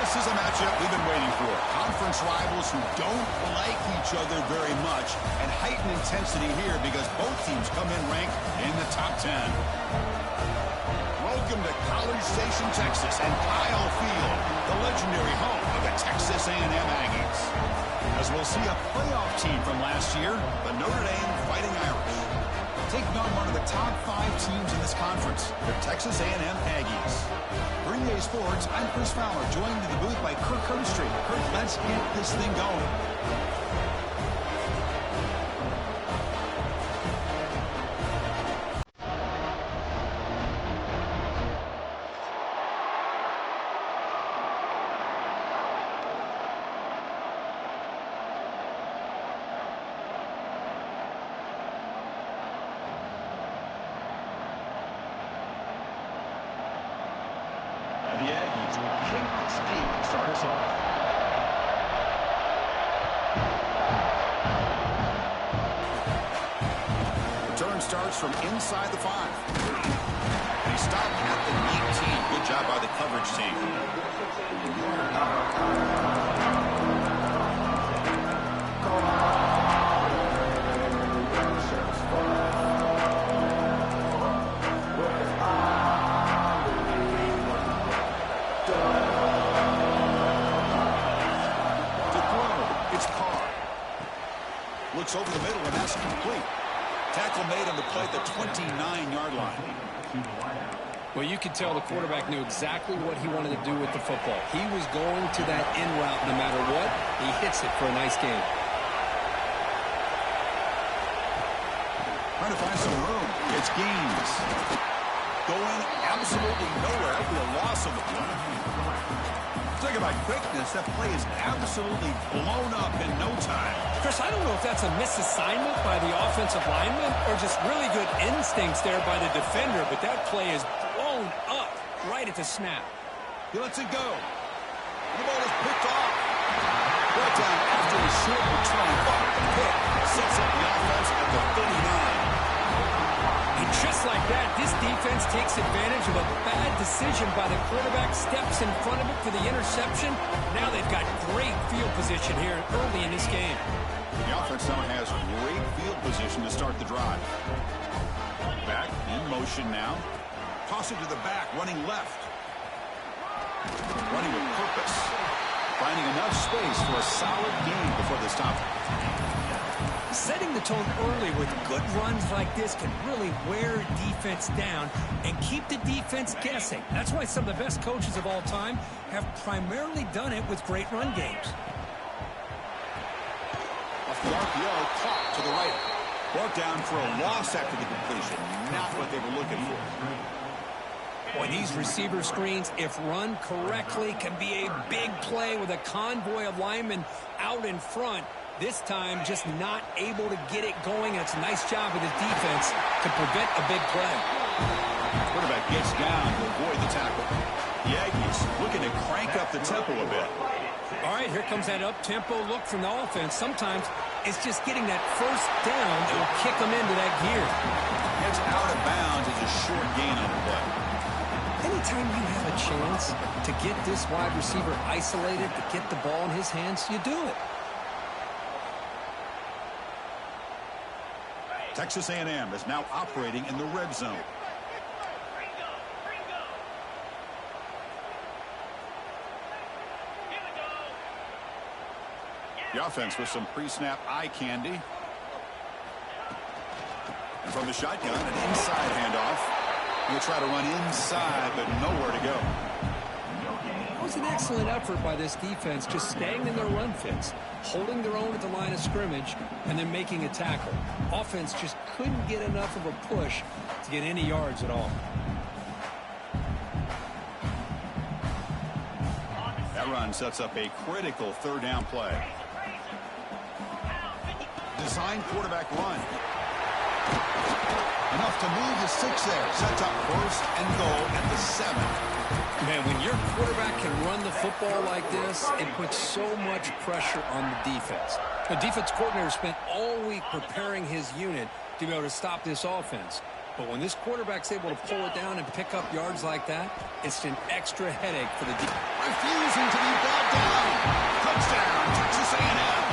This is a matchup we've been waiting for. Conference rivals who don't like each other very much, and heightened intensity here because both teams come in ranked in the top 10. Welcome to College Station, Texas, and Kyle Field, the legendary home of the Texas A&M Aggies. As we'll see a playoff team from last year, the Notre Dame Fighting Irish, taking on one of the top 5 teams in this conference, the Texas A&M Aggies. For EA Sports, I'm Chris Fowler, joined in the booth by Kirk Herbstreit. Kirk, let's get this thing going. The Aggies will kick speed to start us off. Return starts from inside the 5. They stop at the 19. Good job by the coverage team. Looks over the middle, and that's complete. Tackle made on the play at the 29-yard line. Well, you could tell the quarterback knew exactly what he wanted to do with the football. He was going to that in route no matter what. He hits it for a nice gain. Trying to find some room. It's gains. Going absolutely nowhere after a loss of the play. Talk about quickness. That play is absolutely blown up in no time. Chris, I don't know if that's a misassignment by the offensive lineman or just really good instincts there by the defender, but that play is blown up right at the snap. He lets it go. The ball is picked off. Brought down after a short return. The pick sets up the offense at the 39. And just like that, this defense takes advantage of a bad decision by the quarterback, steps in front of it for the interception. Now they've got great field position here early in this game. The offense now has great field position to start the drive. Back in motion now. Toss it to the back, running left. Running with purpose. Finding enough space for a solid gain before the stop. Setting the tone early with good runs like this can really wear defense down and keep the defense guessing. That's why some of the best coaches of all time have primarily done it with great run games. Off the RPO, caught to the right. Brought down for a loss after the completion. Not what they were looking for. Boy, these receiver screens, if run correctly, can be a big play with a convoy of linemen out in front. This time, just not able to get it going. And it's a nice job with his defense to prevent a big play. Quarterback gets down to avoid the tackle. The Aggies looking to crank up the tempo a bit. All right, here comes that up-tempo look from the offense. Sometimes it's just getting that first down that will kick them into that gear. Gets out of bounds as a short gain on the play. Anytime you have a chance to get this wide receiver isolated, to get the ball in his hands, you do it. Texas A&M is now operating in the red zone. The offense with some pre-snap eye candy. And from the shotgun, an inside handoff. He'll try to run inside, but nowhere to go. It was an excellent effort by this defense, just staying in their run fits, holding their own at the line of scrimmage, and then making a tackle. Offense just couldn't get enough of a push to get any yards at all. That run sets up a critical third down play. Design quarterback run. Enough to move the 6 there. Sets up first and goal at the 7. Man, when your quarterback can run the football like this, it puts so much pressure on the defense. The defense coordinator spent all week preparing his unit to be able to stop this offense. But when this quarterback's able to pull it down and pick up yards like that, it's an extra headache for the defense. refusing to be brought down. Touchdown, Texas A&M.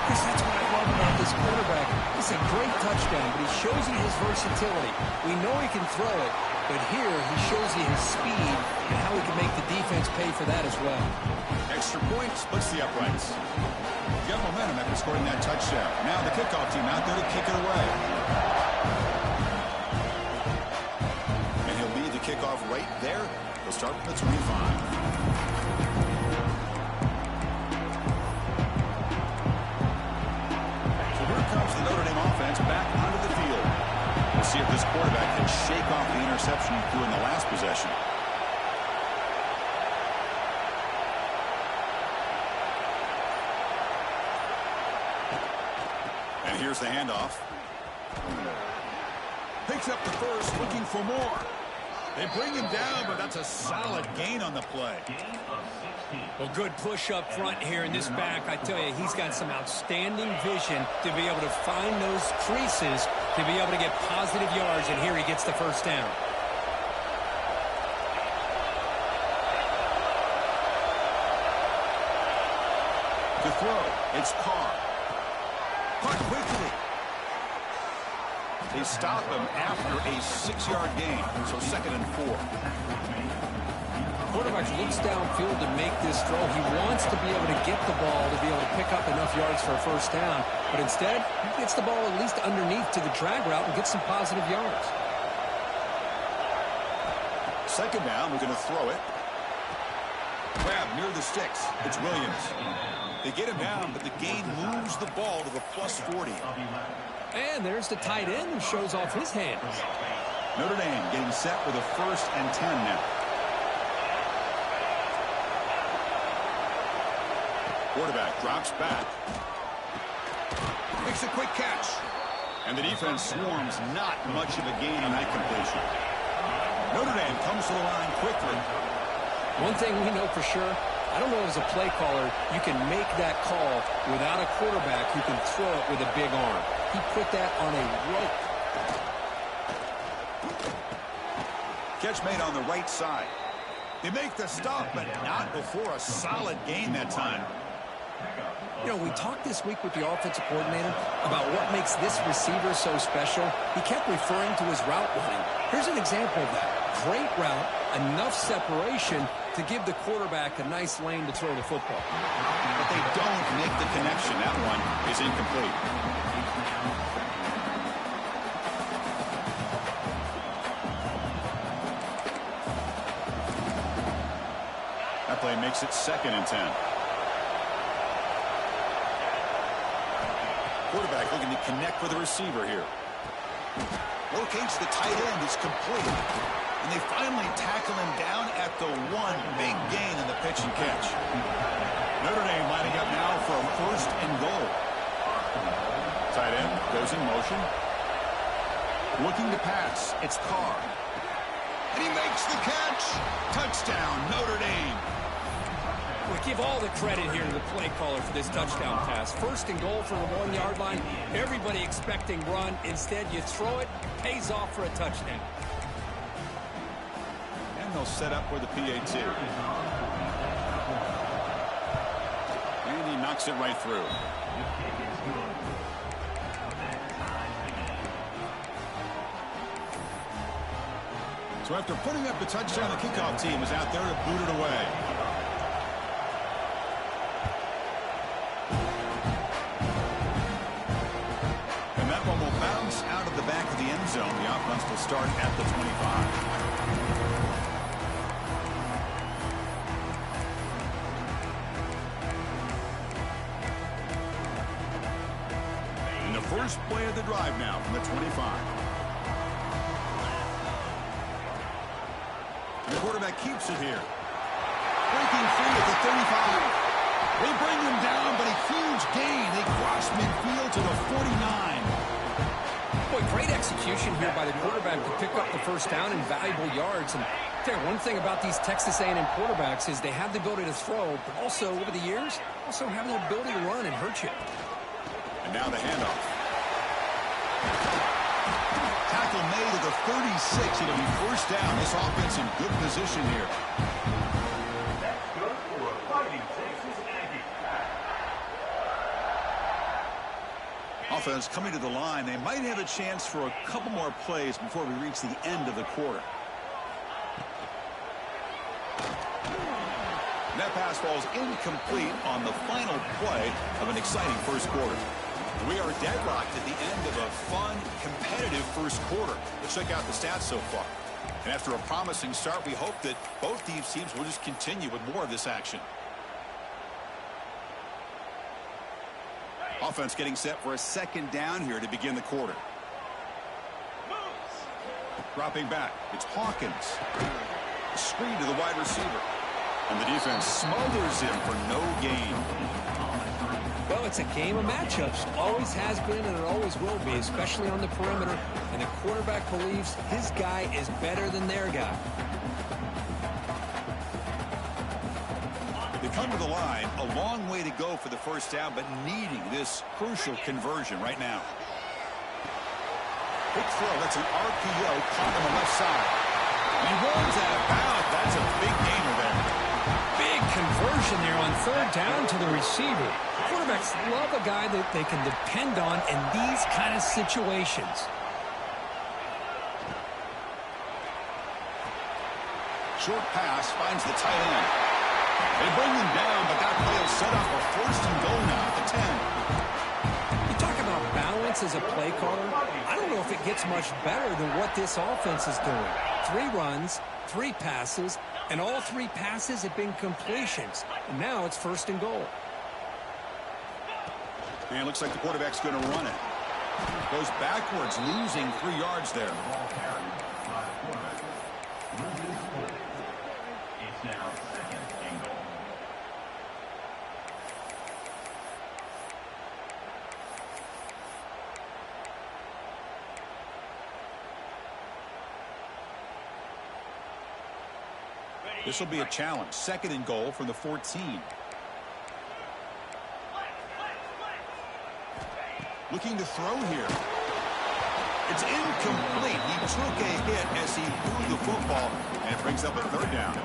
Chris, that's what I love about this quarterback. It's a great touchdown, but he shows you his versatility. We know he can throw it, but here he shows you his speed and how he can make the defense pay for that as well. Extra point splits the uprights. You got momentum after scoring that touchdown. Now the kickoff team out there to kick it away. And he'll lead the kickoff right there. He'll start with the 25. Comes the Notre Dame offense back onto the field. We'll see if this quarterback can shake off the interception he threw in the last possession. And here's the handoff. Picks up the first, looking for more. They bring him down, but that's a solid gain on the play. Well, good push up front here in this back. I tell you, he's got some outstanding vision to be able to find those creases, to be able to get positive yards, and here he gets the first down. To throw, it's Carr. Caught quickly. They stop him after a 6-yard gain, so 2nd and 4. Quarterback looks downfield to make this throw. He wants to be able to get the ball to be able to pick up enough yards for a first down, but instead, he gets the ball at least underneath to the drag route and gets some positive yards. 2nd down, we're going to throw it. Grab near the sticks. It's Williams. They get him down, but the gain moves the ball to the +40. And there's the tight end who shows off his hands. Notre Dame getting set with a 1st and 10 now. Quarterback drops back. Makes a quick catch. And the defense swarms, not much of a gain on that completion. Notre Dame comes to the line quickly. One thing we know for sure, I don't know as a play caller, you can make that call without a quarterback who can throw it with a big arm. He put that on a rope. Catch made on the right side. They make the stop, but not before a solid gain that time. You know, we talked this week with the offensive coordinator about what makes this receiver so special. He kept referring to his route running. Here's an example of that. Great route, enough separation to give the quarterback a nice lane to throw the football. But they don't make the connection. That one is incomplete. That play makes it 2nd and 10. Quarterback looking to connect with the receiver here. Locates the tight end. It's complete. And they finally tackle him down at the 1. Big gain in the pitch and catch. Notre Dame lining up now for a 1st and goal. Tight end goes in motion. Looking to pass. It's Carr. And he makes the catch. Touchdown, Notre Dame. We give all the credit here to the play caller for this touchdown pass. 1st and goal from the 1-yard line. Everybody expecting run. Instead, you throw it, pays off for a touchdown. And they'll set up for the PAT. And he knocks it right through. So after putting up the touchdown, the kickoff team is out there to boot it away. Out of the back of the end zone. The offense will start at the 25. And the first play of the drive now from the 25. And the quarterback keeps it here. Breaking free at the 35. They bring him down, but a huge gain. They cross midfield to the 49. Boy, great execution here by the quarterback to pick up the first down and valuable yards. And I tell you, one thing about these Texas A&M quarterbacks is they have the ability to throw, but also over the years, also have the ability to run and hurt you. And now the handoff. Tackle made at the 36. It'll be 1st down. This offense in good position here. Offense coming to the line. They might have a chance for a couple more plays before we reach the end of the quarter. That pass falls incomplete on the final play of an exciting first quarter. We are deadlocked at the end of a fun, competitive first quarter. Let's check out the stats so far. And after a promising start, we hope that both these teams will just continue with more of this action. Offense getting set for a second down here to begin the quarter. Dropping back, it's Hawkins. Screen to the wide receiver. And the defense smothers him for no gain. Well, it's a game of matchups. Always has been and it always will be, especially on the perimeter. And the quarterback believes his guy is better than their guy. They come to the line, a long way to go for the first down, but needing this crucial conversion right now. Big throw, that's an RPO caught on the left side. He runs out of bounds. That's a big gainer there. Big conversion there on third down to the receiver. Quarterbacks love a guy that they can depend on in these kind of situations. Short pass finds the tight end. They bring him down, but that play will set up a first and goal now at the 10. You talk about balance as a play caller. I don't know if it gets much better than what this offense is doing. 3 runs, 3 passes, and all 3 passes have been completions. And now it's first and goal. And it looks like the quarterback's going to run it. Goes backwards, losing 3 yards there. It's now second and goal. This will be a challenge. Second and goal from the 14. Looking to throw here. It's incomplete. He took a hit as he threw the football, and it brings up a third down.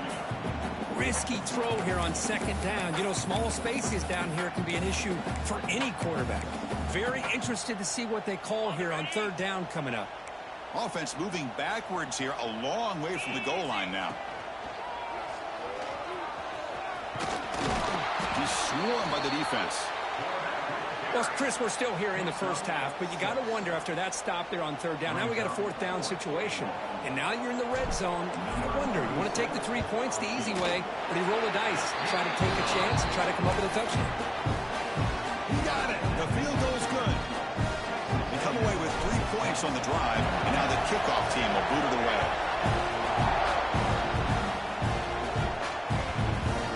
Risky throw here on second down. You know, small spaces down here can be an issue for any quarterback. Very interested to see what they call here on third down coming up. Offense moving backwards here, a long way from the goal line now. He's swarmed by the defense. Well, Chris, we're still here in the first half, but you got to wonder after that stop there on third down. Now we got a fourth down situation, and now you're in the red zone. I wonder, you want to take the 3 points the easy way, or do you roll the dice and try to take a chance and try to come up with a touchdown? He got it. The field goal is good. They come away with 3 points on the drive, and now the kickoff team will boot it away.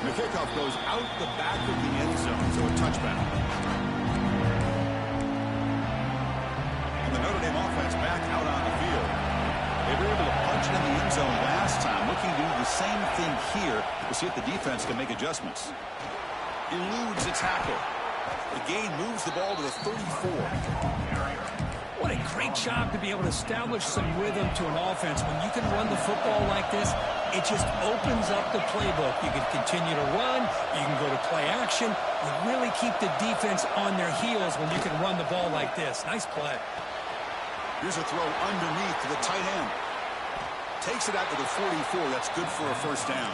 The kickoff goes out the back of the end zone, so a touchback. And the Notre Dame offense back out on the field. They were able to punch it in the end zone last time, looking to do the same thing here to see if the defense can make adjustments. Eludes a tackle. The gain moves the ball to the 34. What a great job to be able to establish some rhythm to an offense. When you can run the football like this, it just opens up the playbook. You can continue to run. You can go to play action. You really keep the defense on their heels when you can run the ball like this. Nice play. Here's a throw underneath to the tight end. Takes it out to the 44. That's good for a first down.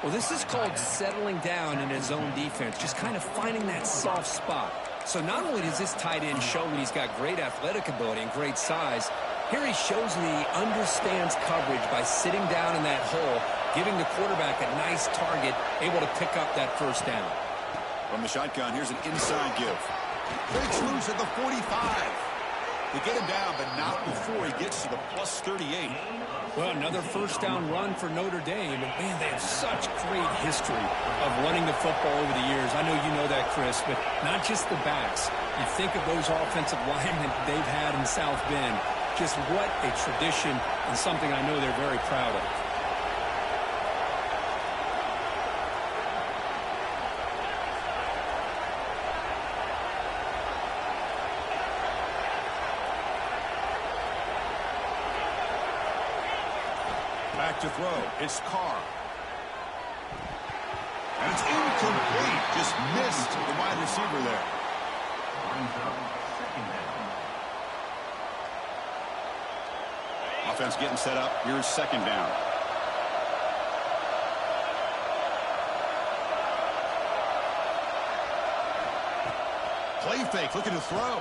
Well, this is called settling down in his own defense, just kind of finding that soft spot. So not only does this tight end show that he's got great athletic ability and great size, here he shows that he understands coverage by sitting down in that hole, giving the quarterback a nice target, able to pick up that first down. From the shotgun, here's an inside give. Breaks loose at the 45. They get him down, but not before he gets to the plus 38. Well, another first down run for Notre Dame. And, man, they have such great history of running the football over the years. I know you know that, Chris, but not just the backs. You think of those offensive linemen they've had in South Bend. Just what a tradition and something I know they're very proud of. Back to throw. It's Carr. And it's incomplete. Just missed the wide receiver there. Offense getting set up. Here's second down. Play fake, looking to throw.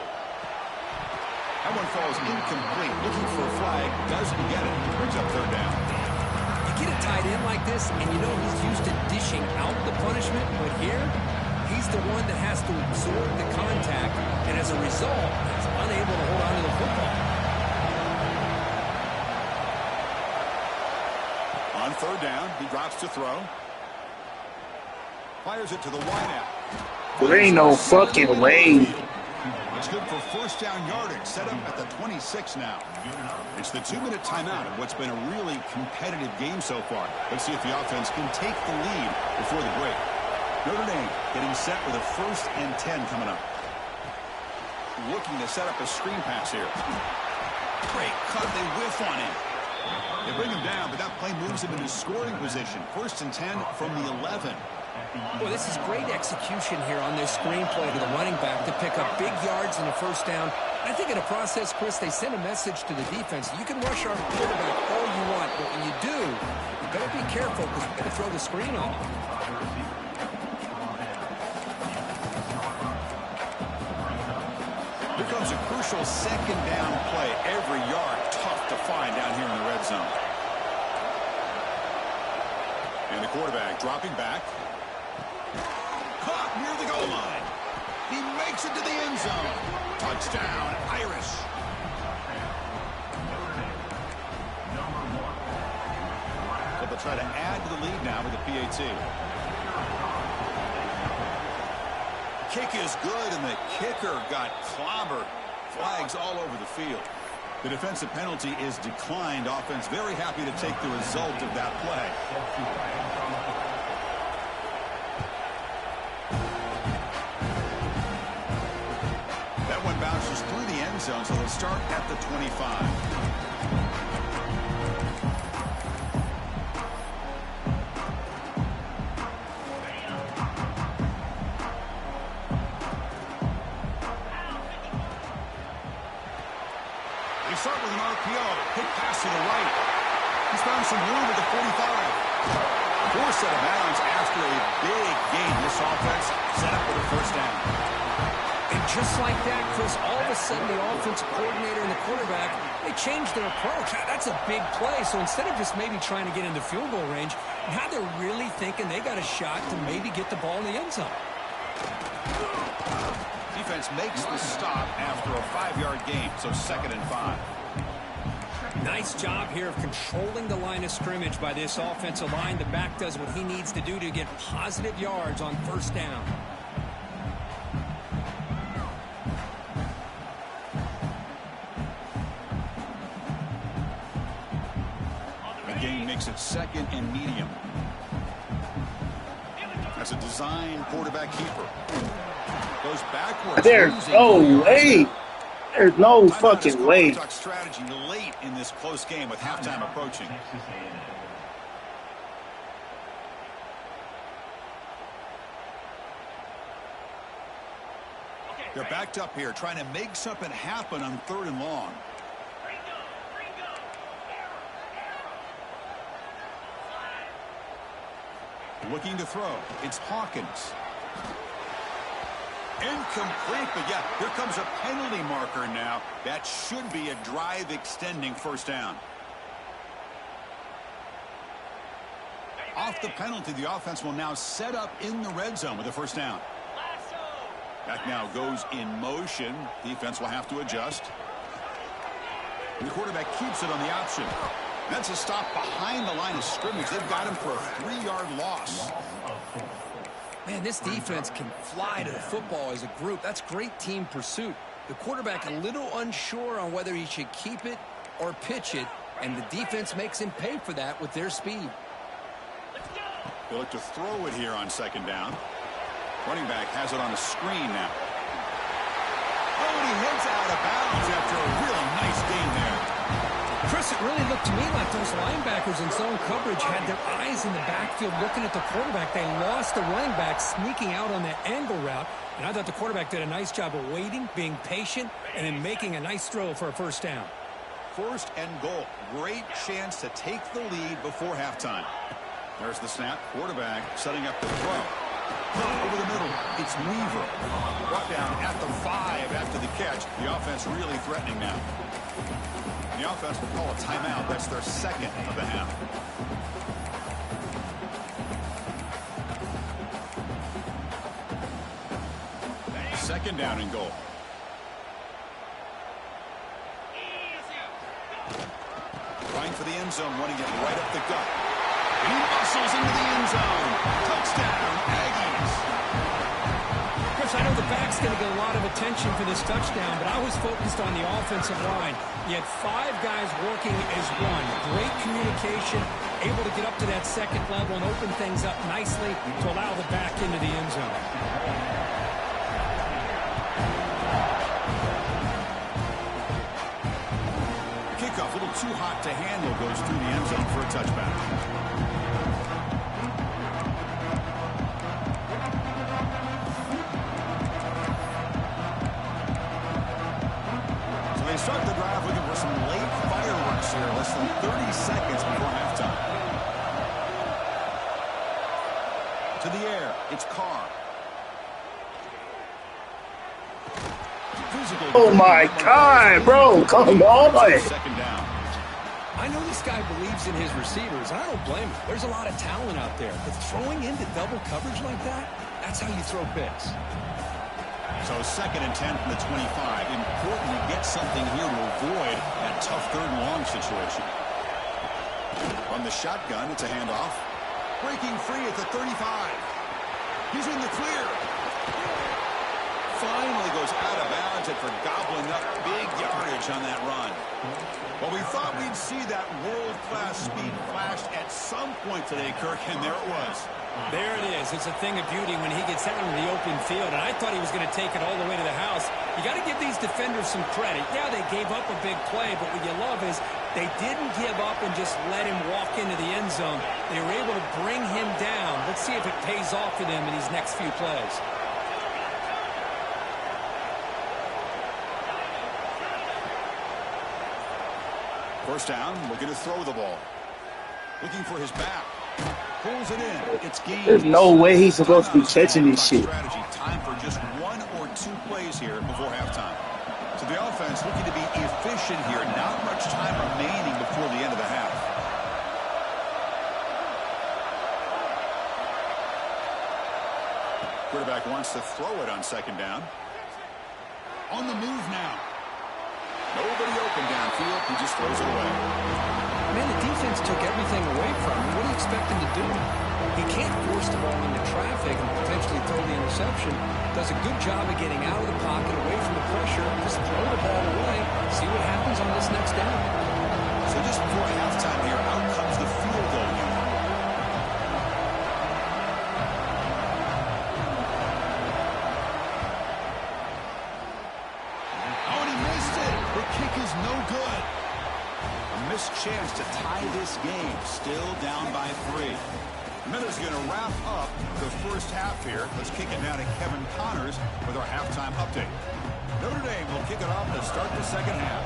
That one falls incomplete. Looking for a flag, doesn't get it. Brings up third down. You get a tight end like this, and you know he's used to dishing out the punishment, but here, he's the one that has to absorb the contact, and as a result, he's unable to hold on to the football. On third down, he drops to throw. Fires it to the wideout. There ain't no fucking way. It's good for first down yardage. Set up at the 26 now. It's the 2-minute timeout of what's been a really competitive game so far. Let's see if the offense can take the lead before the break. Notre Dame getting set with a 1st and 10 coming up. Looking to set up a screen pass here. Great cut. They whiff on him. They bring him down, but that play moves him into scoring position. 1st and 10 from the 11. Well, this is great execution here on this screenplay to the running back to pick up big yards in a first down. I think in the process, Chris, they send a message to the defense. You can rush our quarterback all you want, but when you do, you better be careful because you're going to throw the screen on him. Here comes a crucial second down play. Every yard tough to find down here in the red zone. And the quarterback dropping back. Caught near the goal line. He makes it to the end zone. Touchdown, Irish. So they'll try to add to the lead now with the PAT. Kick is good, and the kicker got clobbered. Flags all over the field. The defensive penalty is declined. Offense very happy to take the result of that play. That one bounces through the end zone, so they'll start at the 25. Start with an RPO. Quick pass to the right. He's found some room at the 45. 4 set of bounds after a big gain. This offense set up with a first down. And just like that, Chris, all of a sudden the offensive coordinator and the quarterback, they changed their approach. That's a big play. So instead of just maybe trying to get into field goal range, now they're really thinking they got a shot to maybe get the ball in the end zone. Defense makes the stop after a 5-yard gain, so 2nd and 5. Nice job here of controlling the line of scrimmage by this offensive line. The back does what he needs to do to get positive yards on first down. The game makes it 2nd and medium. That's a design quarterback keeper. Goes backwards. There's no way. There's no fucking way. Strategy late in this close game with halftime approaching. They're backed up here, trying to make something happen on 3rd and long. Looking to throw. It's Hawkins. Incomplete, but yeah, here comes a penalty marker now. That should be a drive extending first down. Off the penalty, the offense will now set up in the red zone with a first down. Back now goes in motion. Defense will have to adjust. And the quarterback keeps it on the option. That's a stop behind the line of scrimmage. They've got him for a 3-yard loss. Man, this defense can fly to the football as a group. That's great team pursuit. The quarterback a little unsure on whether he should keep it or pitch it, and the defense makes him pay for that with their speed. They look to throw it here on 2nd down. Running back has it on a screen now. Oh, and he heads out of bounds after a really nice gain there. Chris, it really looked to me like those linebackers in zone coverage had their eyes in the backfield looking at the quarterback. They lost the running back sneaking out on that angle route, and I thought the quarterback did a nice job of waiting, being patient, and then making a nice throw for a first down. 1st and goal. Great chance to take the lead before halftime. There's the snap. Quarterback setting up the throw. Over the middle, it's Weaver. Brought down at the 5 after the catch. The offense really threatening now. The offense will call a timeout. That's their 2nd of the half. Second down and goal. Trying for the end zone, running it right up the gut. He muscles into the end zone. Touchdown, Aggies. Chris, I know the back's going to get a lot of attention for this touchdown, but I was focused on the offensive line. You had 5 guys working as one. Great communication, able to get up to that 2nd level and open things up nicely to allow the back into the end zone. Kickoff, a little too hot to handle, goes through the end zone for a touchback. So they start the drive looking for some late fireworks here, less than 30 seconds before halftime. To the air, it's Carr. Oh my God, bro, come on. Second down. I know this guy believes in his receivers, and I don't blame him. There's a lot of talent out there, but throwing into double coverage like that, that's how you throw picks. So 2nd and 10 from the 25. Important to get something here to avoid that tough 3rd and long situation. From the shotgun, it's a handoff. Breaking free at the 35. He's in the clear. Finally goes out of bounds after gobbling up big yardage on that run. Well, we thought we'd see that world-class speed flashed at some point today, Kirk, and there it was. There it is. It's a thing of beauty when he gets out into the open field, and I thought he was going to take it all the way to the house. You got to give these defenders some credit. Yeah, they gave up a big play, but what you love is they didn't give up and just let him walk into the end zone. They were able to bring him down. Let's see if it pays off for them in these next few plays. First down, looking to throw the ball. Looking for his back. Pulls it in. It's gained. There's no way he's supposed to be catching this shit. Strategy. Time for just 1 or 2 plays here before halftime. So the offense looking to be efficient here. Not much time remaining before the end of the half. Quarterback wants to throw it on 2nd down. On the move now. Nobody open downfield. He just throws it away. Man, the defense took everything away from him. What do you expect him to do? He can't force the ball into traffic and potentially throw the interception. Does a good job of getting out of the pocket, away from the pressure. Just throw the ball away. See what happens on this next down. So just before halftime here, out comes the field goal unit. No good. A missed chance to tie this game. Still down by 3. Miller's going to wrap up the first half here. Let's kick it now to Kevin Connors with our halftime update. Notre Dame will kick it off to start the 2nd half.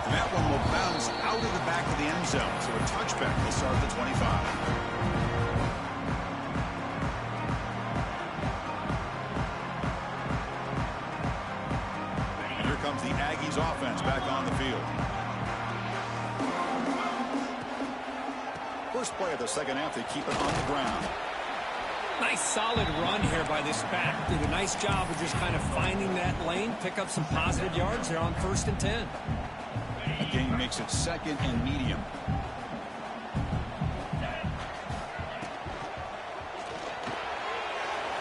And that one will bounce out of the back of the end zone. So a touchback will start at the 25. Comes the Aggies offense back on the field. First play of the 2nd half, they keep it on the ground. Nice solid run here by this back. Did a nice job of just kind of finding that lane, pick up some positive yards there on 1st and 10. The game makes it 2nd and medium.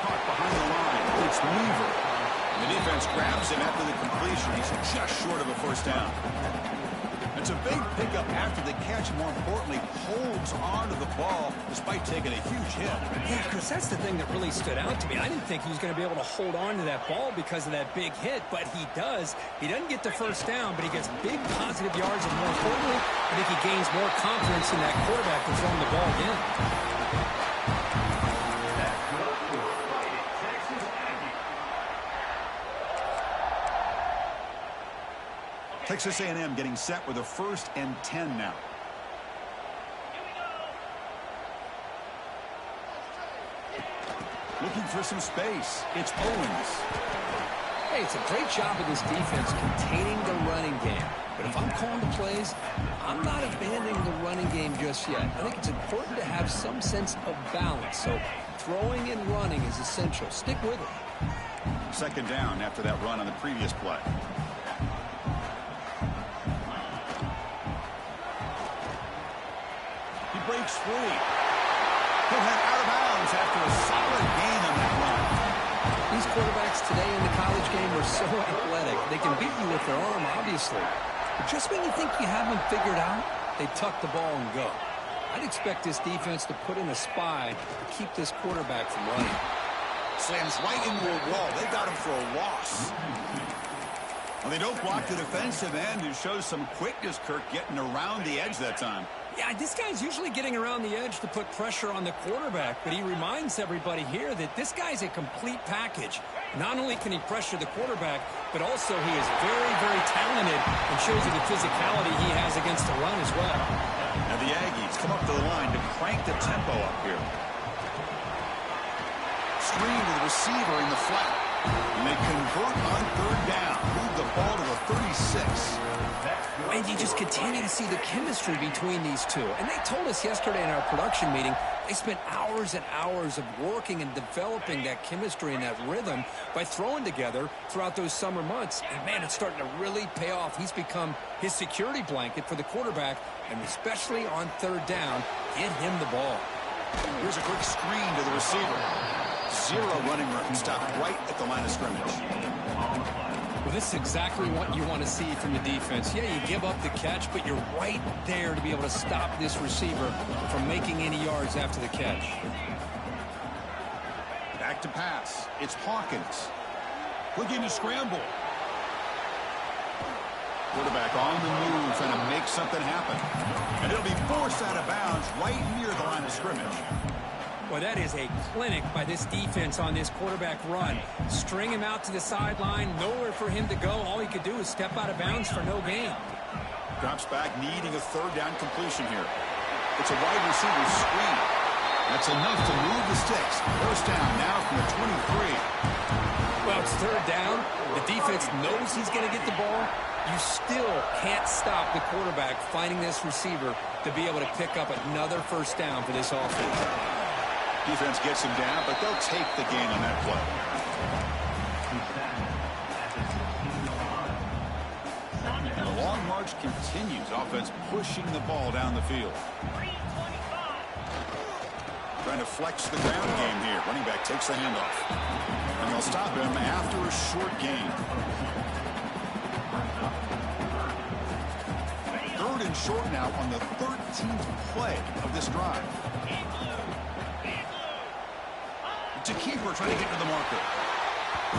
Caught behind the line. It's Weaver. The defense grabs him after the completion. He's just short of a first down. It's a big pickup after the catch. More importantly, holds on to the ball despite taking a huge hit. Yeah, Chris, that's the thing that really stood out to me. I didn't think he was going to be able to hold on to that ball because of that big hit, but he does. He doesn't get the first down, but he gets big positive yards, and more importantly, I think he gains more confidence in that quarterback to throw him the ball again. Texas A&M getting set with a 1st and 10 now. Looking for some space. It's Owens. Hey, it's a great job of this defense containing the running game. But if I'm calling the plays, I'm not abandoning the running game just yet. I think it's important to have some sense of balance. So throwing and running is essential. Stick with it. 2nd down after that run on the previous play. He breaks free. He'll head out of bounds after a solid gain on that run. These quarterbacks today in the college game are so athletic. They can beat you with their arm, obviously. But just when you think you have them figured out, they tuck the ball and go. I'd expect this defense to put in a spy to keep this quarterback from running. Slams right into a wall. They got him for a loss. Well, they don't block the defensive end, who shows some quickness, Kirk, getting around the edge that time. Yeah, this guy's usually getting around the edge to put pressure on the quarterback, but he reminds everybody here that this guy's a complete package. Not only can he pressure the quarterback, but also he is very, very talented and shows you the physicality he has against the run as well. Now the Aggies come up to the line to crank the tempo up here. Screen to the receiver in the flat. And they convert on 3rd down. Move the ball to the 36. And you just continue to see the chemistry between these two. And they told us yesterday in our production meeting, they spent hours and hours of working and developing that chemistry and that rhythm by throwing together throughout those summer months. And, man, it's starting to really pay off. He's become his security blanket for the quarterback, and especially on 3rd down, get him the ball. Here's a quick screen to the receiver. 0 running room. Stopped right at the line of scrimmage. Well, this is exactly what you want to see from the defense. Yeah, you give up the catch, but you're right there to be able to stop this receiver from making any yards after the catch. Back to pass. It's Hawkins. Looking to scramble. Quarterback on the move, trying to make something happen. And it'll be forced out of bounds right near the line of scrimmage. Well, that is a clinic by this defense on this quarterback run. String him out to the sideline, nowhere for him to go. All he could do is step out of bounds for no gain. Drops back, needing a 3rd down completion here. It's a wide receiver screen. That's enough to move the sticks. 1st down now from the 23. Well, it's 3rd down. The defense knows he's going to get the ball. You still can't stop the quarterback finding this receiver to be able to pick up another 1st down for this offense. Defense gets him down, but they'll take the gain on that play. And the long march continues. Offense pushing the ball down the field. Trying to flex the ground game here. Running back takes the handoff. And they'll stop him after a short gain. 3rd and short now on the 13th play of this drive. To keeper trying to get to the marker.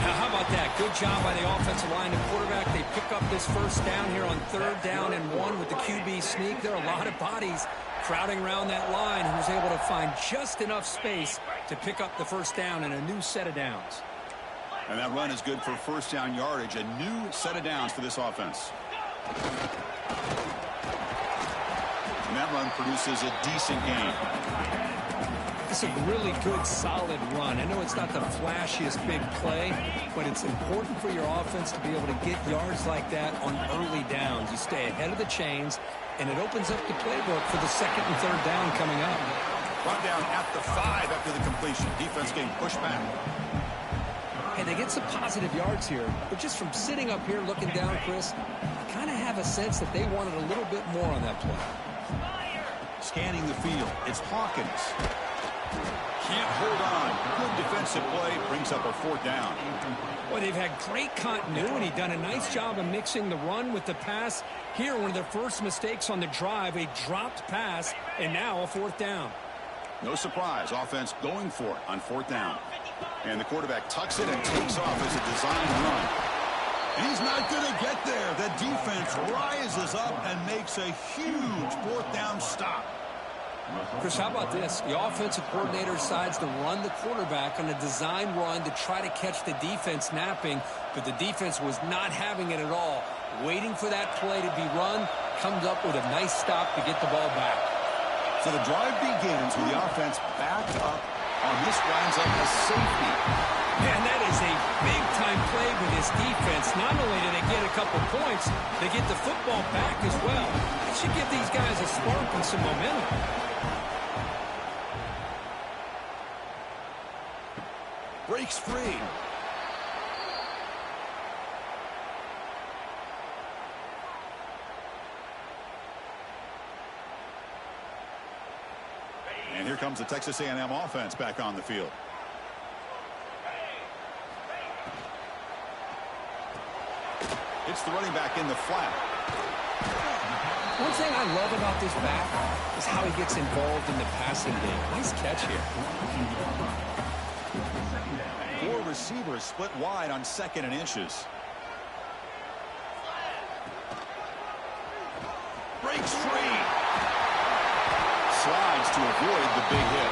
Now, how about that? Good job by the offensive line and quarterback. They pick up this 1st down here on 3rd down and 1 with the QB sneak. There are a lot of bodies crowding around that line, who was able to find just enough space to pick up the 1st down and a new set of downs. And that run is good for 1st down yardage, a new set of downs for this offense. And that run produces a decent gain. It's a really good, solid run. I know it's not the flashiest big play, but it's important for your offense to be able to get yards like that on early downs. You stay ahead of the chains, and it opens up the playbook for the 2nd and 3rd down coming up. Brought down at the 5 after the completion. Defense getting pushed back. Hey, they get some positive yards here, but just from sitting up here looking down, Chris, I kind of have a sense that they wanted a little bit more on that play. Scanning the field. It's Hawkins. Can't hold on. Good defensive play. Brings up a 4th down. Well, they've had great continuity. Done a nice job of mixing the run with the pass. Here, one of their first mistakes on the drive, a dropped pass, and now a 4th down. No surprise. Offense going for it on 4th down. And the quarterback tucks it and takes off as a design run. And he's not going to get there. The defense rises up and makes a huge 4th down stop. Chris, how about this? The offensive coordinator decides to run the quarterback on a design run to try to catch the defense napping, but the defense was not having it at all. waiting for that play to be run, comes up with a nice stop to get the ball back. So the drive begins with the offense backed up on this winds up a safety. Man, that is a big-time play with this defense. Not only do they get a couple points, they get the football back as well. It should give these guys a spark and some momentum. Breaks free. And here comes the Texas A&M offense back on the field. It's the running back in the flat. One thing I love about this back is how he gets involved in the passing game. Nice catch here. 4 receivers split wide on 2nd and inches. Breaks free. Slides to avoid the big hit.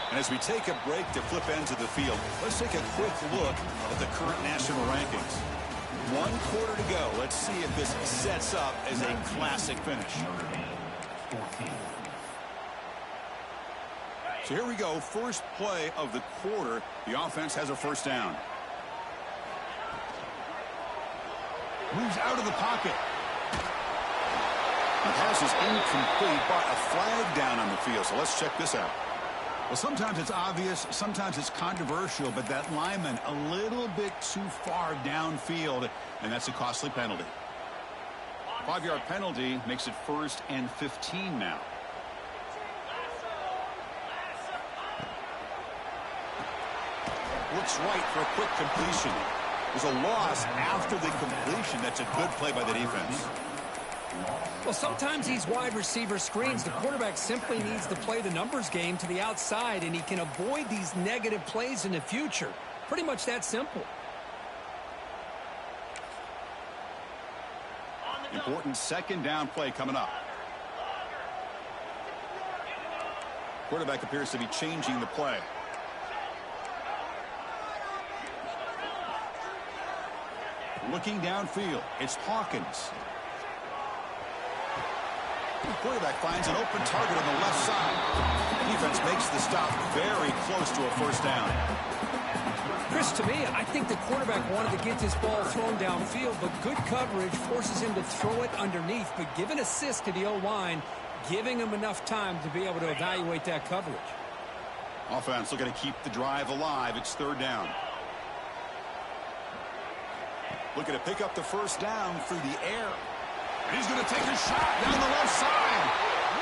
And as we take a break to flip ends of the field, let's take a quick look at the current national rankings. 1 quarter to go. Let's see if this sets up as a classic finish. So here we go. First play of the quarter. The offense has a first down. Moves out of the pocket. The pass is incomplete, but a flag down on the field. So let's check this out. Well, sometimes it's obvious, sometimes it's controversial, but that lineman a little bit too far downfield, and that's a costly penalty. 5-yard penalty makes it 1st and 15 now. Looks right for a quick completion. There's a loss after the completion. That's a good play by the defense. Well, sometimes these wide receiver screens, the quarterback simply needs to play the numbers game to the outside, and he can avoid these negative plays in the future. Pretty much that simple. Important 2nd down play coming up. Quarterback appears to be changing the play. Looking downfield, it's Hawkins. The quarterback finds an open target on the left side. Defense makes the stop very close to a first down. Chris, to me, I think the quarterback wanted to get this ball thrown downfield, but good coverage forces him to throw it underneath. But give an assist to the O-line, giving him enough time to be able to evaluate that coverage. Offense looking to keep the drive alive. It's 3rd down. Looking to pick up the first down through the air. And he's going to take a shot down the left side.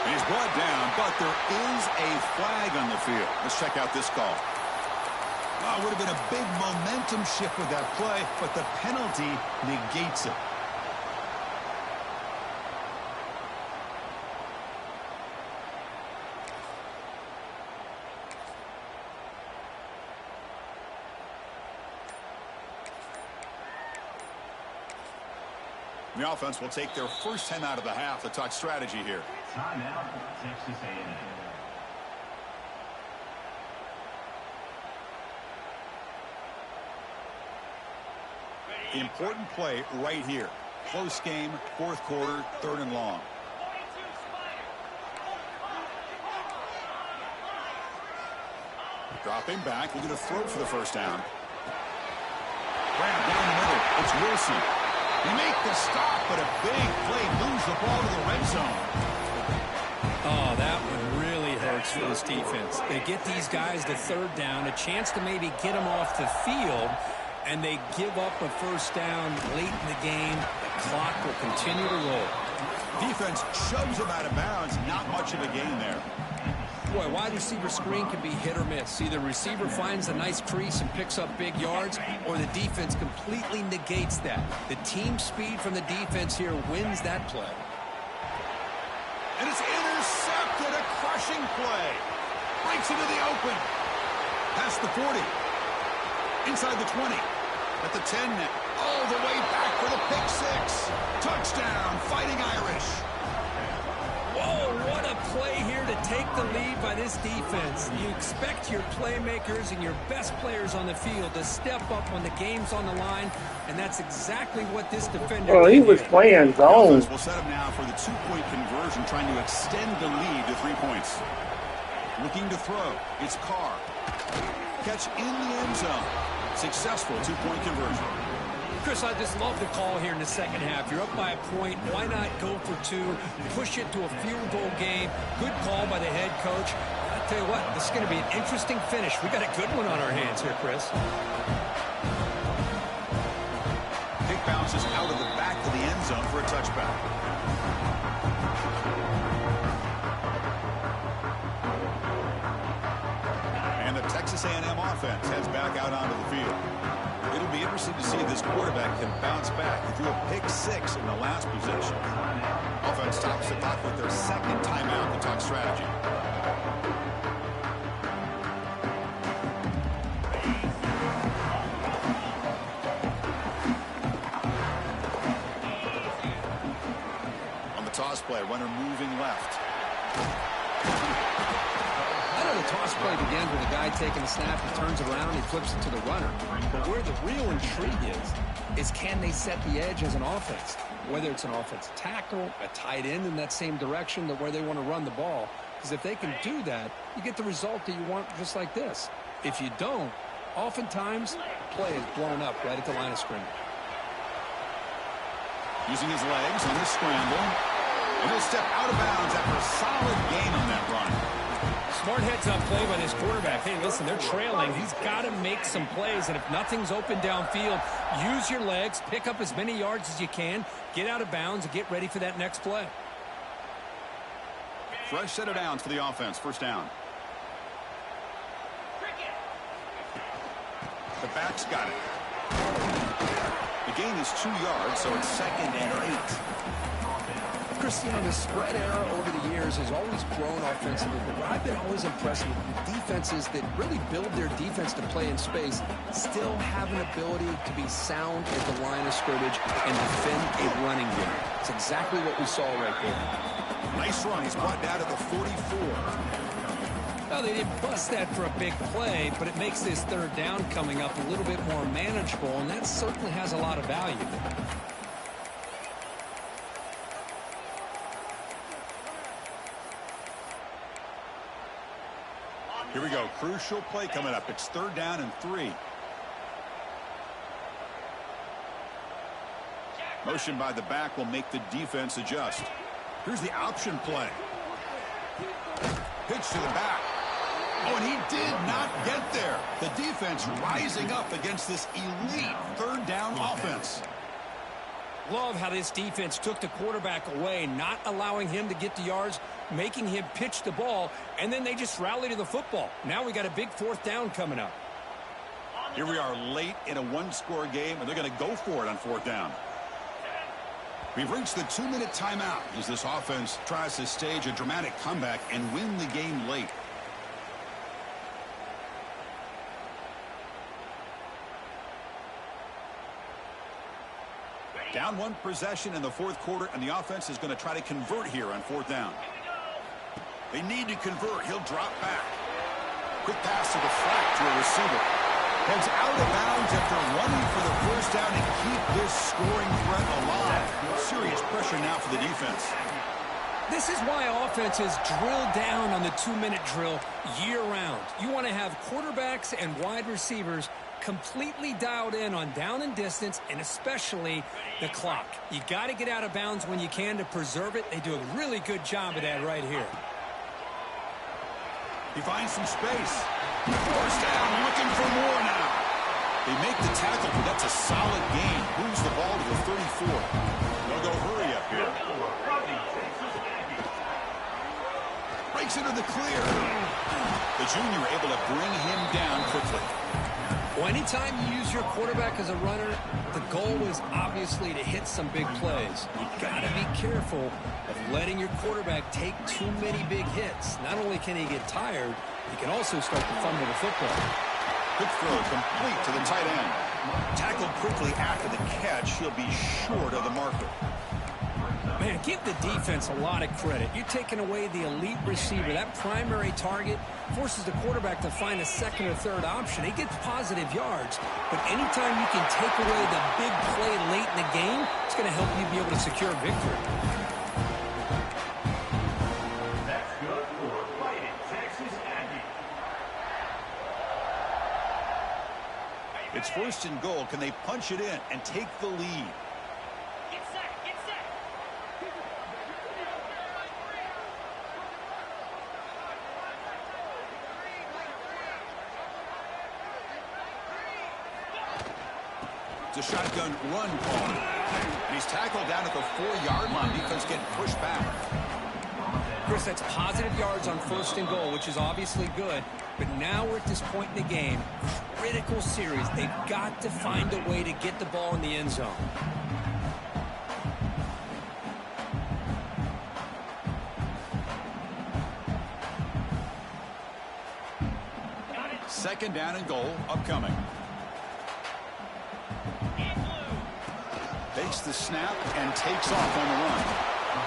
And he's brought down, but there is a flag on the field. Let's check out this call. Oh, it would have been a big momentum shift with that play, but the penalty negates it. The offense will take their first 10 out of the half to talk strategy here. Timeout, Texas A&M. The important play right here. Close game, 4th quarter, 3rd and long. Dropping back, looking to throw for the first down. Grab down the middle. It's Wilson. They make the stop, but a big play moves the ball to the red zone. Oh, that one really hurts for this defense. They get these guys to 3rd down, a chance to maybe get them off the field, and they give up a first down late in the game. The clock will continue to roll. Defense shoves them out of bounds. Not much of a gain there. Boy, wide receiver screen can be hit or miss. Either receiver finds a nice crease and picks up big yards, or the defense completely negates that. The team speed from the defense here wins that play. And it's intercepted, a crushing play. Breaks into the open. Past the 40. Inside the 20. At the 10 now. All the way back for the pick 6. Touchdown, Fighting Irish. Whoa, what a play here to take the lead by this defense. You expect your playmakers and your best players on the field to step up when the game's on the line, and that's exactly what this defender did. He was playing zone. We'll set up now for the two-point conversion, trying to extend the lead to 3 points. Looking to throw. It's Carr. Catch in the end zone. Successful two-point conversion. Chris, I just love the call here in the second half. You're up by a point. Why not go for two? Push it to a field goal game. Good call by the head coach. I'll tell you what, this is going to be an interesting finish. We got a good one on our hands here, Chris. Kick bounces out of the back of the end zone for a touchback. And the Texas A&M offense heads back out onto the field. It'll be interesting to see if this quarterback can bounce back. He threw a pick-6 in the last possession. Offense stops the clock with their second timeout to talk strategy. On the toss play, runner moving left. The toss play begins with a guy taking a snap, he turns around, he flips it to the runner. But where the real intrigue is can they set the edge as an offense? Whether it's an offensive tackle, a tight end in that same direction to where they want to run the ball. Because if they can do that, you get the result that you want just like this. If you don't, oftentimes, the play is blown up right at the line of scrimmage. Using his legs on the scramble. And he'll step out of bounds after a solid gain on that run. Smart heads-up play by this quarterback. Hey, listen, they're trailing. He's got to make some plays, and if nothing's open downfield, use your legs, pick up as many yards as you can, get out of bounds, and get ready for that next play. Fresh set of downs for the offense. First down. The back's got it. The gain is 2 yards, so it's 2nd and 8. Chris, you know, the spread era over the years has always grown offensively, but I've been always impressed with defenses that really build their defense to play in space, still have an ability to be sound at the line of scrimmage and defend a running game. It's exactly what we saw right there. Nice run. He's brought down to the 44. Well, they didn't bust that for a big play, but it makes this third down coming up a little bit more manageable, and that certainly has a lot of value. Here we go. Crucial play coming up. It's 3rd down and 3. Motion by the back will make the defense adjust. Here's the option play. Pitch to the back. Oh, and he did not get there. The defense rising up against this elite 3rd down offense. Love how this defense took the quarterback away, not allowing him to get the yards, making him pitch the ball, and then they just rally to the football. Now we got a big 4th down coming up. Here we are late in a one-score game, and they're going to go for it on 4th down. We've reached the 2-minute timeout as this offense tries to stage a dramatic comeback and win the game late. Down 1 possession in the 4th quarter, and the offense is going to try to convert here on 4th down. They need to convert. He'll drop back. Quick pass to the flat to a receiver. Heads out of bounds after running for the 1st down to keep this scoring threat alive. Serious pressure now for the defense. This is why offenses drill down on the 2-minute drill year-round. You want to have quarterbacks and wide receivers completely dialed in on down and distance, and especially the clock. You got to get out of bounds when you can to preserve it. They do a really good job of that right here. He finds some space. 1st down, looking for more now. They make the tackle, but that's a solid gain. Moves the ball to the 34. They'll go hurry up here. Breaks into the clear. The junior able to bring him down quickly. Well, anytime you use your quarterback as a runner, the goal is obviously to hit some big plays. You got to be careful of letting your quarterback take too many big hits. Not only can he get tired, he can also start to fumble the football. Quick throw complete to the tight end. Tackled quickly after the catch. He'll be short of the marker. Man, give the defense a lot of credit. You're taking away the elite receiver. That primary target forces the quarterback to find a second or third option. He gets positive yards, but anytime you can take away the big play late in the game, it's going to help you be able to secure victory. That's good for Fighting Texas Aggie. It's 1st and goal. Can they punch it in and take the lead? Get set, get set. It's a shotgun run call. And he's tackled down at the 4-yard line. Defense getting pushed back. Chris, that's positive yards on 1st and goal, which is obviously good. But now we're at this point in the game. Critical series. They've got to find a way to get the ball in the end zone. 2nd down and goal upcoming. Takes the snap and takes off on the run.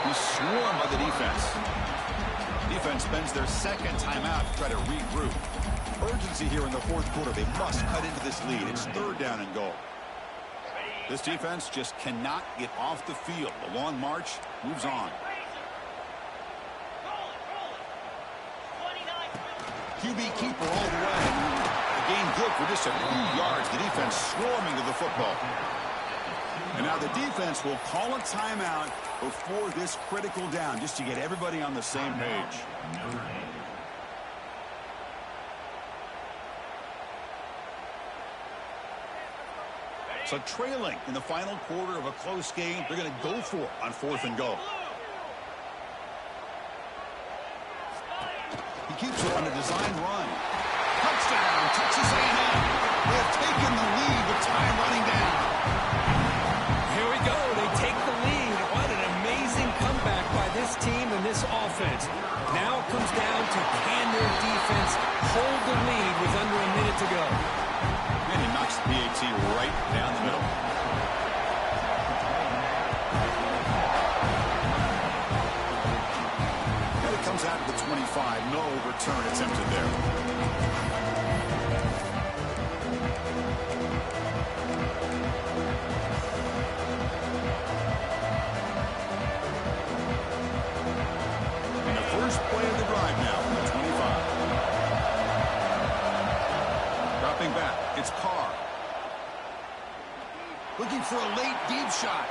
He's swarmed by the defense. Defense spends their 2nd timeout to try to regroup. Urgency here in the 4th quarter. They must cut into this lead. It's 3rd down and goal. This defense just cannot get off the field. The long march moves on. QB keeper all the way. The gain good for just a few yards. The defense swarming to the football. And now the defense will call a timeout before this critical down, just to get everybody on the same page. So trailing in the final quarter of a close game, they're going to go for it on 4th and goal. He keeps it on a design run. Touchdown, Texas A&M. They have taken the lead with time running down. Here we go. They take the lead. What an amazing comeback by this team and this offense. Now it comes down to can their defense hold the lead with under a minute to go. And he knocks the PAT right down the middle. And it comes out to the 25. No return attempted there. First play of the drive now from the 25. Dropping back, it's Carr. Looking for a late deep shot.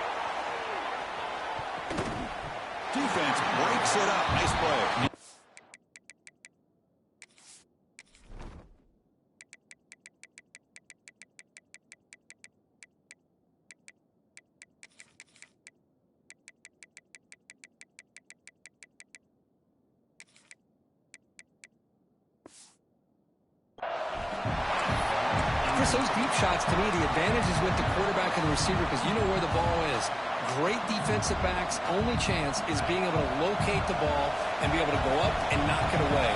Defense breaks it up. Nice play. Those deep shots, to me, the advantage is with the quarterback and the receiver because you know where the ball is. Great defensive backs, only chance is being able to locate the ball and be able to go up and knock it away.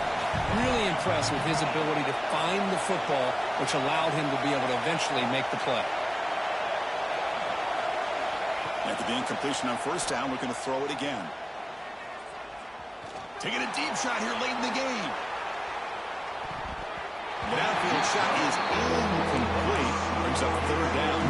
Really impressed with his ability to find the football, which allowed him to be able to eventually make the play. After the incompletion on 1st down, looking to throw it again. Taking a deep shot here late in the game. The downfield shot is incomplete. Brings up 3rd down.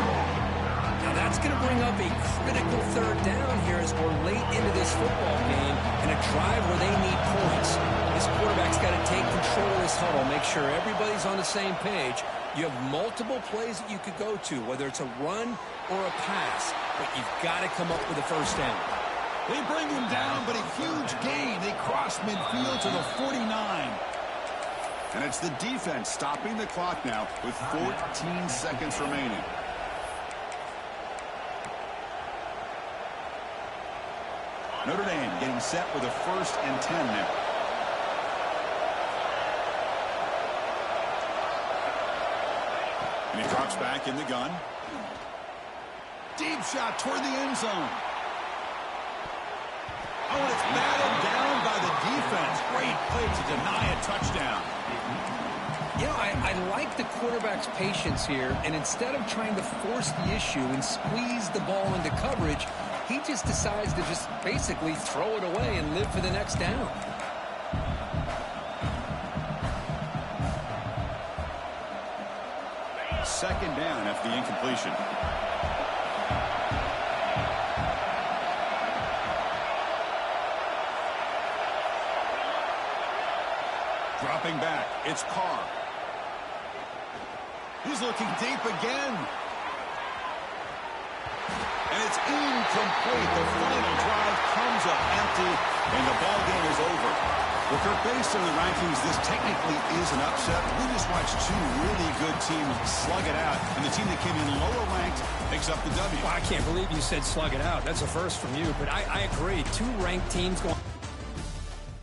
Now that's going to bring up a critical 3rd down here as we're late into this football game in a drive where they need points. This quarterback's got to take control of this huddle, make sure everybody's on the same page. You have multiple plays that you could go to, whether it's a run or a pass, but you've got to come up with a 1st down. They bring him down, but a huge gain. They cross midfield to the 49. And it's the defense stopping the clock now with 14 seconds remaining. Notre Dame getting set with a 1st and 10 now. And he drops back in the gun. Deep shot toward the end zone. Oh, and it's batted down by the defense. Great play to deny a touchdown. You know, I like the quarterback's patience here, and instead of trying to force the issue and squeeze the ball into coverage, he just decides to just basically throw it away and live for the next down. Second down after the incompletion. Dropping back, it's Carr. He's looking deep again. And it's incomplete. The final drive comes up empty, and the ball game is over. Well, Kirk, based on the rankings, this technically is an upset. We just watched two really good teams slug it out, and the team that came in lower ranked picks up the W. Well, I can't believe you said slug it out. That's a first from you, but I agree. Two ranked teams going...